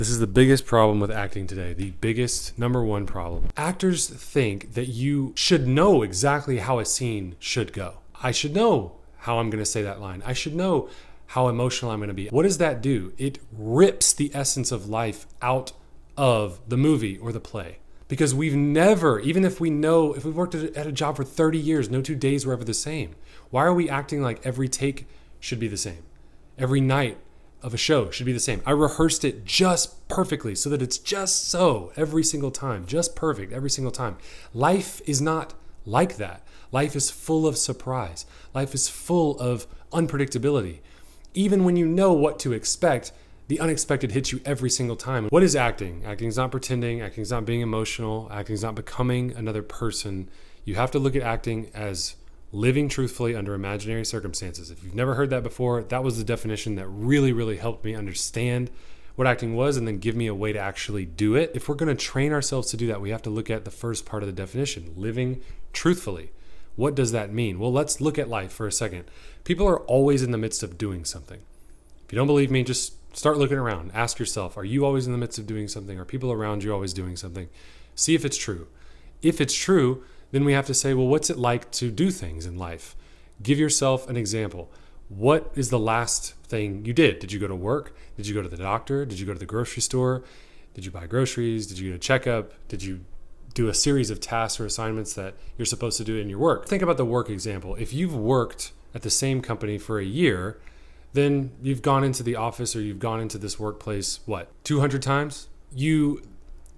This is the biggest problem with acting today. The biggest, number one problem. Actors think that you should know exactly how a scene should go. I should know how I'm going to say that line. I should know how emotional I'm going to be. What does that do? It rips the essence of life out of the movie or the play. Because we've never, even if we've worked at a job for 30 years, no 2 days were ever the same. Why are we acting like every take should be the same? Every night of a show should be the same. I rehearsed it just perfectly so that it's just so every single time, just perfect every single time. Life is not like that. Life is full of surprise. Life is full of unpredictability. Even when you know what to expect, the unexpected hits you every single time. What is acting? Acting is not pretending. Acting is not being emotional. Acting is not becoming another person. You have to look at acting as living truthfully under imaginary circumstances. If you've never heard that before, that was the definition that really, really helped me understand what acting was and then give me a way to actually do it. If we're going to train ourselves to do that, we have to look at the first part of the definition, living truthfully. What does that mean? Well, let's look at life for a second. People are always in the midst of doing something. If you don't believe me, just start looking around. Ask yourself, are you always in the midst of doing something? Are people around you always doing something? See if it's true. If it's true, then we have to say, well, what's it like to do things in life? Give yourself an example. What is the last thing you did? Did you go to work? Did you go to the doctor? Did you go to the grocery store? Did you buy groceries? Did you get a checkup? Did you do a series of tasks or assignments that you're supposed to do in your work? Think about the work example. If you've worked at the same company for a year, then you've gone into the office or you've gone into this workplace, 200 times?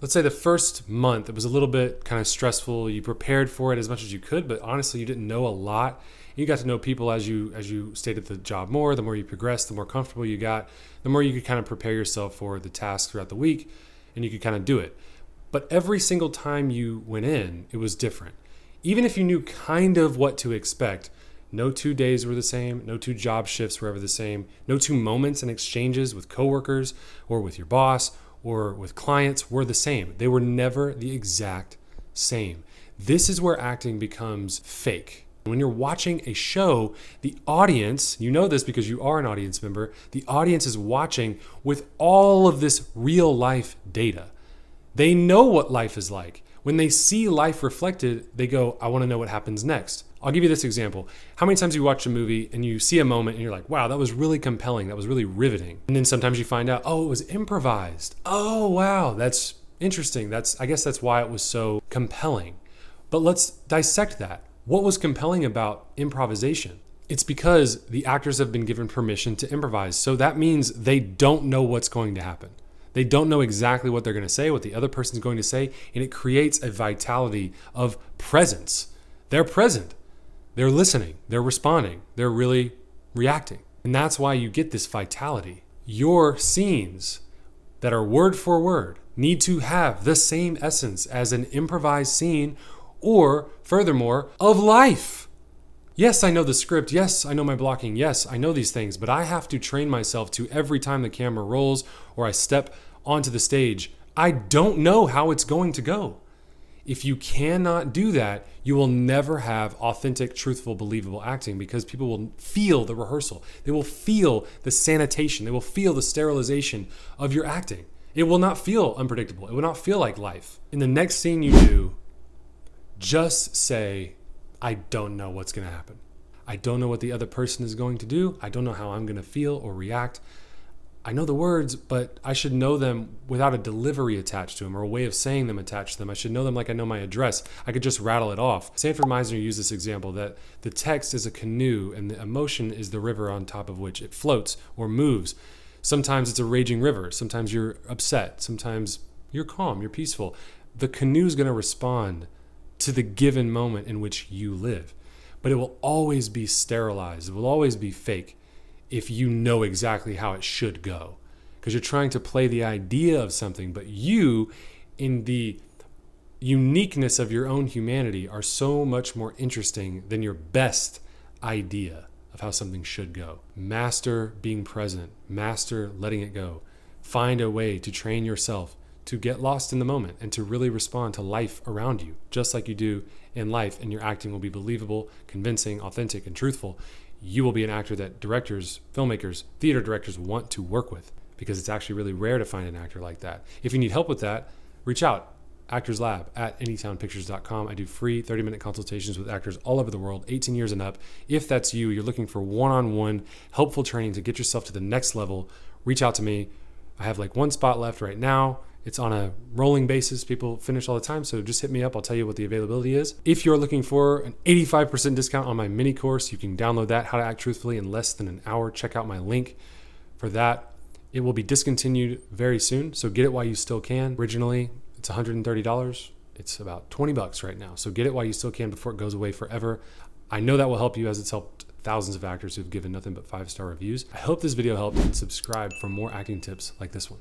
Let's say the first month, it was a little bit kind of stressful. You prepared for it as much as you could, but honestly, you didn't know a lot. You got to know people as you stayed at the job more. The more you progressed, the more comfortable you got, the more you could kind of prepare yourself for the tasks throughout the week, and you could kind of do it. But every single time you went in, it was different. Even if you knew kind of what to expect, no 2 days were the same, no 2 job shifts were ever the same, no 2 moments and exchanges with coworkers or with your boss or with clients were the same. They were never the exact same. This is where acting becomes fake. When you're watching a show, the audience, you know this because you are an audience member, the audience is watching with all of this real life data. They know what life is like. When they see life reflected, they go, I want to know what happens next. I'll give you this example. How many times you watch a movie and you see a moment and you're like, wow, that was really compelling. That was really riveting. And then sometimes you find out, oh, it was improvised. Oh, wow, that's interesting. I guess that's why it was so compelling. But let's dissect that. What was compelling about improvisation? It's because the actors have been given permission to improvise. So that means they don't know what's going to happen. They don't know exactly what they're going to say, what the other person's going to say, and it creates a vitality of presence. They're present. They're listening. They're responding. They're really reacting. And that's why you get this vitality. Your scenes that are word for word need to have the same essence as an improvised scene or, furthermore, of life. Yes, I know the script. Yes, I know my blocking. Yes, I know these things, but I have to train myself to every time the camera rolls or I step onto the stage, I don't know how it's going to go. If you cannot do that, you will never have authentic, truthful, believable acting because people will feel the rehearsal. They will feel the sanitation. They will feel the sterilization of your acting. It will not feel unpredictable. It will not feel like life. In the next scene you do, just say, I don't know what's going to happen. I don't know what the other person is going to do. I don't know how I'm going to feel or react. I know the words, but I should know them without a delivery attached to them or a way of saying them attached to them. I should know them like I know my address. I could just rattle it off. Sanford Meisner used this example that the text is a canoe and the emotion is the river on top of which it floats or moves. Sometimes it's a raging river. Sometimes you're upset. Sometimes you're calm. You're peaceful. The canoe's going to respond to the given moment in which you live. But it will always be sterilized. It will always be fake if you know exactly how it should go. Because you're trying to play the idea of something, but you, in the uniqueness of your own humanity, are so much more interesting than your best idea of how something should go. Master being present. Master letting it go. Find a way to train yourself to get lost in the moment and to really respond to life around you, just like you do in life, and your acting will be believable, convincing, authentic, and truthful. You will be an actor that directors, filmmakers, theater directors want to work with. because it's actually really rare to find an actor like that. If you need help with that, reach out. actorslab at anytownpictures.com. I do free 30-minute consultations with actors all over the world, 18 years and up. If that's you, you're looking for one-on-one helpful training to get yourself to the next level, reach out to me. I have like one spot left right now. It's on a rolling basis. People finish all the time, so just hit me up. I'll tell you what the availability is. If you're looking for an 85% discount on my mini course, you can download that, How to Act Truthfully in Less Than an Hour. Check out my link for that. It will be discontinued very soon, so get it while you still can. Originally, it's $130. It's about $20 right now. So get it while you still can before it goes away forever. I know that will help you, as it's helped thousands of actors who've given nothing but 5-star reviews. I hope this video helped, and subscribe for more acting tips like this one.